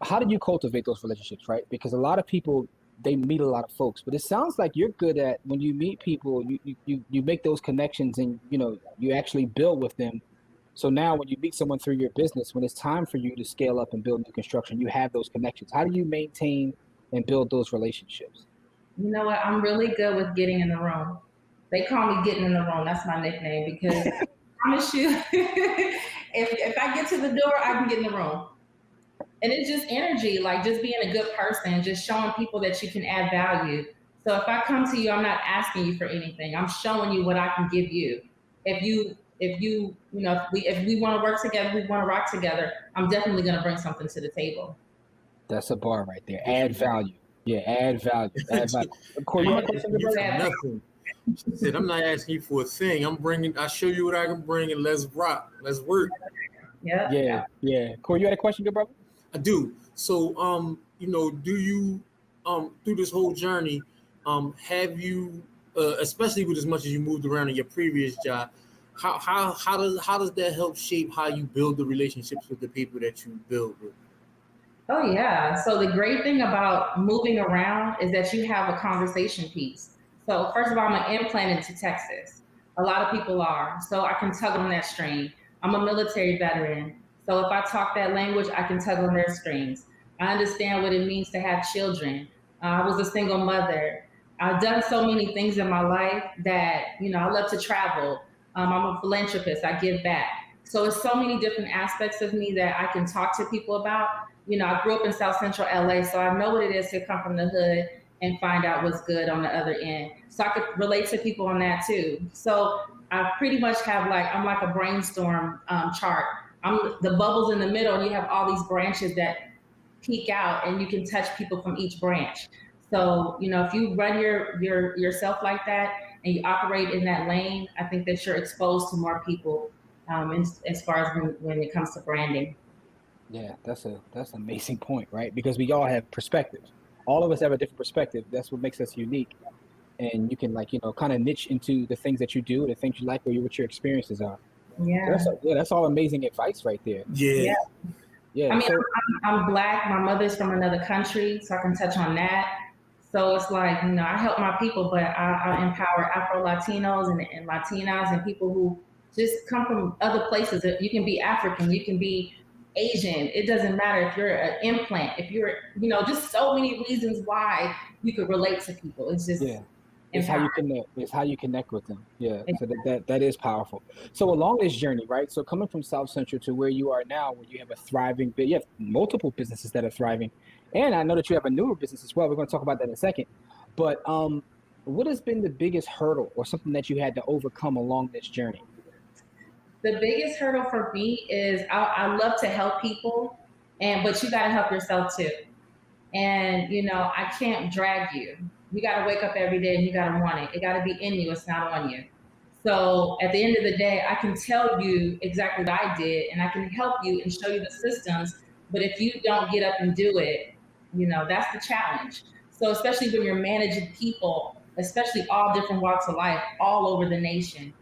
how do you cultivate those relationships, right? Because a lot of people, they meet a lot of folks, but it sounds like you're good at when you meet people, you make those connections and, you actually build with them. So now when you meet someone through your business, when it's time for you to scale up and build new construction, you have those connections. How do you maintain and build those relationships? You know what? I'm really good with getting in the room. They call me getting in the room. That's my nickname because I promise you, if I get to the door, I can get in the room. And it's just energy, like just being a good person, just showing people that you can add value. So if I come to you, I'm not asking you for anything. I'm showing you what I can give you. If we want to work together, we want to rock together, I'm definitely going to bring something to the table. That's a bar right there. Add value. Yeah, add value. Add value. Corey, you have a question, nothing. She said, I'm not asking you for a thing. I show you what I can bring and let's rock. Let's work. Yeah. Corey, you had a question, good brother? I do. So, do you, through this whole journey, have you, especially with as much as you moved around in your previous job, how does that help shape how you build the relationships with the people that you build with? Oh yeah. So the great thing about moving around is that you have a conversation piece. So first of all, I'm implanted to Texas. A lot of people are. So I can tug on that string. I'm a military veteran. So if I talk that language, I can tug on their strings. I understand what it means to have children. I was a single mother. I've done so many things in my life that, I love to travel. I'm a philanthropist. I give back. So it's so many different aspects of me that I can talk to people about. I grew up in South Central LA, so I know what it is to come from the hood and find out what's good on the other end. So I could relate to people on that too. So I pretty much have I'm like a brainstorm chart. I'm the bubbles in the middle, and you have all these branches that peek out, and you can touch people from each branch. So if you run yourself like that and you operate in that lane, I think that you're exposed to more people as far as when it comes to branding. Yeah, that's an amazing point, right? Because we all have perspectives. All of us have a different perspective. That's what makes us unique. And you can kind of niche into the things that you do, the things you like, or what your experiences are. Yeah. So that's all amazing advice right there. Yeah. I mean, I'm Black. My mother's from another country, so I can touch on that. So it's I help my people, but I empower Afro Latinos and Latinas and people who just come from other places. You can be African, you can be Asian. It doesn't matter if you're an implant, if you're, just so many reasons why you could relate to people. It's just It's how you connect. It's how you connect with them. Yeah. So that is powerful. So along this journey, right? So coming from South Central to where you are now, where you have a thriving, you have multiple businesses that are thriving, and I know that you have a newer business as well. We're going to talk about that in a second. But what has been the biggest hurdle or something that you had to overcome along this journey? The biggest hurdle for me is I love to help people, but you got to help yourself too. And I can't drag you. You got to wake up every day and you got to want it. It got to be in you. It's not on you. So at the end of the day, I can tell you exactly what I did, and I can help you and show you the systems. But if you don't get up and do it, that's the challenge. So especially when you're managing people, especially all different walks of life, all over the nation.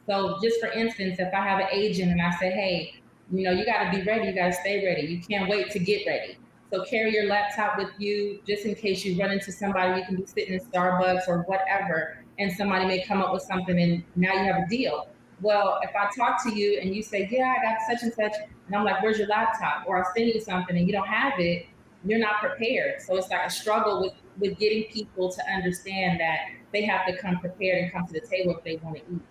So just for instance, if I have an agent and I say, hey, you got to be ready, you got to stay ready. You can't wait to get ready. So carry your laptop with you just in case you run into somebody. You can be sitting in Starbucks or whatever, and somebody may come up with something and now you have a deal. Well, if I talk to you and you say, yeah, I got such and such, and I'm like, where's your laptop? Or I'll send you something and you don't have it, you're not prepared. So it's like a struggle with getting people to understand that they have to come prepared and come to the table if they want to eat.